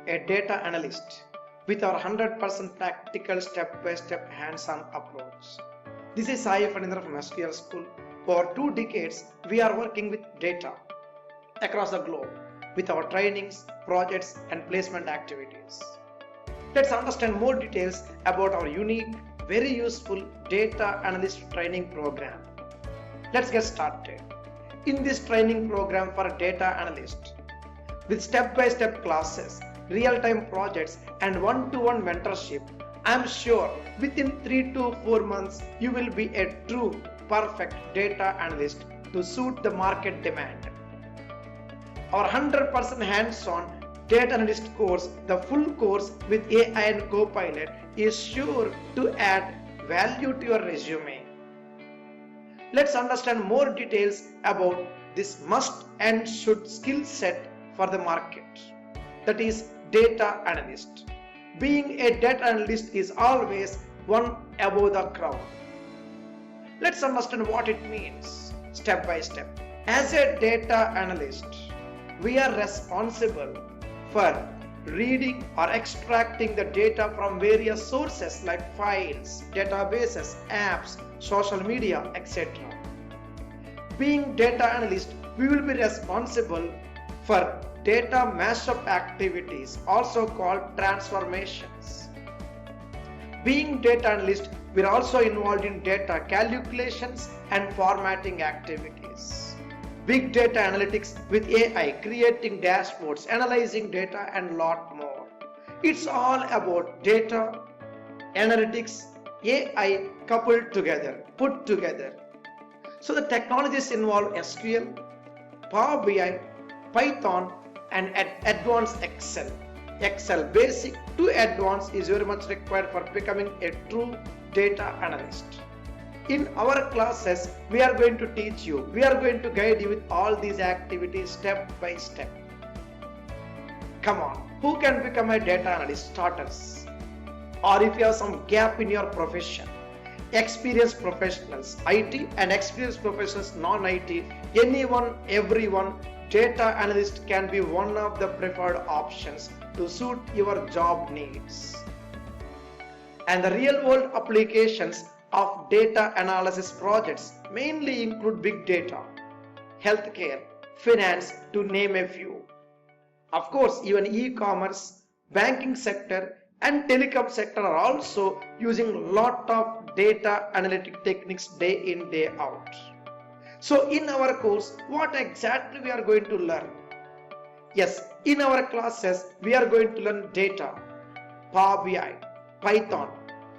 a data analyst with our 100% practical step-by-step hands-on approach. This is Sai Fanindra from SQL School. For 2 decades, we are working with data across the globe with our trainings, projects, and placement activities. Let's understand more details about our unique, very useful data analyst training program. Let's get started. In this training program for data analyst, with step-by-step classes, real-time projects, and one-to-one mentorship, I am sure within 3 to 4 months you will be a true, perfect data analyst to suit the market demand. Our 100% hands-on data analyst course, the full course with AI and Copilot, is sure to add value to your resume. Let's understand more details about this must and should skill set for the market, that is data analyst. Being a data analyst is always one above the crowd. Let's understand what it means step by step. As a data analyst, we are responsible for reading or extracting the data from various sources like files, databases, apps, social media, etc. Being data analyst, we will be responsible for data mashup activities, also called transformations. Being data analyst, we are also involved in data calculations and formatting activities. Big data analytics with AI, creating dashboards, analyzing data, and lot more. It's all about data, analytics, AI coupled together, put together. So the technologies involve SQL, Power BI, Python, and advanced Excel. Excel basic to advanced is very much required for becoming a true data analyst. In our classes, we are going to teach you, we are going to guide you with all these activities step by step. Come on, who can become a data analyst? Starters. Or if you have some gap in your profession, experienced professionals, IT and experienced professionals, non-IT, anyone, everyone, data analyst can be one of the preferred options to suit your job needs. And the real-world applications of data analysis projects mainly include big data, healthcare, finance, to name a few. Of course, even e-commerce, banking sector, and telecom sector are also using a lot of data analytic techniques day in, day out. So in our course, what exactly we are going to learn? Yes, in our classes, we are going to learn data, Power BI, Python,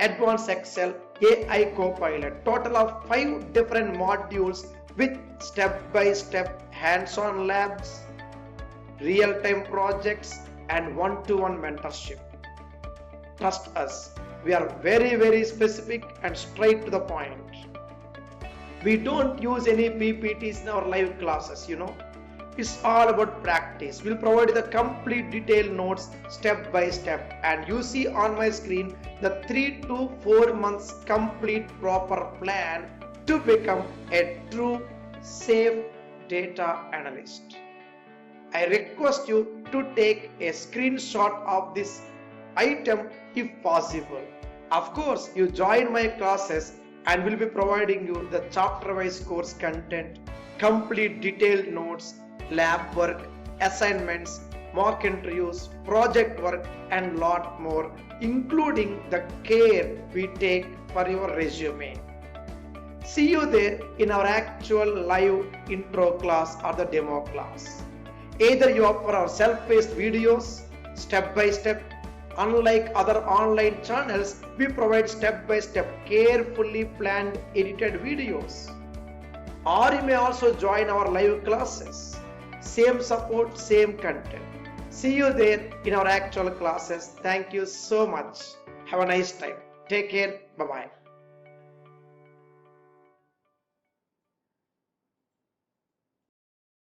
advanced Excel, AI Copilot, total of 5 different modules with step-by-step hands-on labs, real-time projects, and one-to-one mentorship. Trust us, we are very specific and straight to the point. We don't use any PPTs in our live classes, It's all about practice. We'll provide the complete detailed notes step by step, and you see on my screen the 3 to 4 months complete proper plan to become a true safe data analyst. I request you to take a screenshot of this item if possible. Of course, you join my classes and will be providing you the chapter-wise course content, complete detailed notes, lab work, assignments, mock interviews, project work, and lot more, including the care we take for your resume. See you there in our actual live intro class or the demo class. Either you opt for our self-paced videos, step by step. Unlike other online channels, we provide step-by-step, carefully planned, edited videos. Or you may also join our live classes. Same support, same content. See you there in our actual classes. Thank you so much. Have a nice time. Take care. Bye-bye.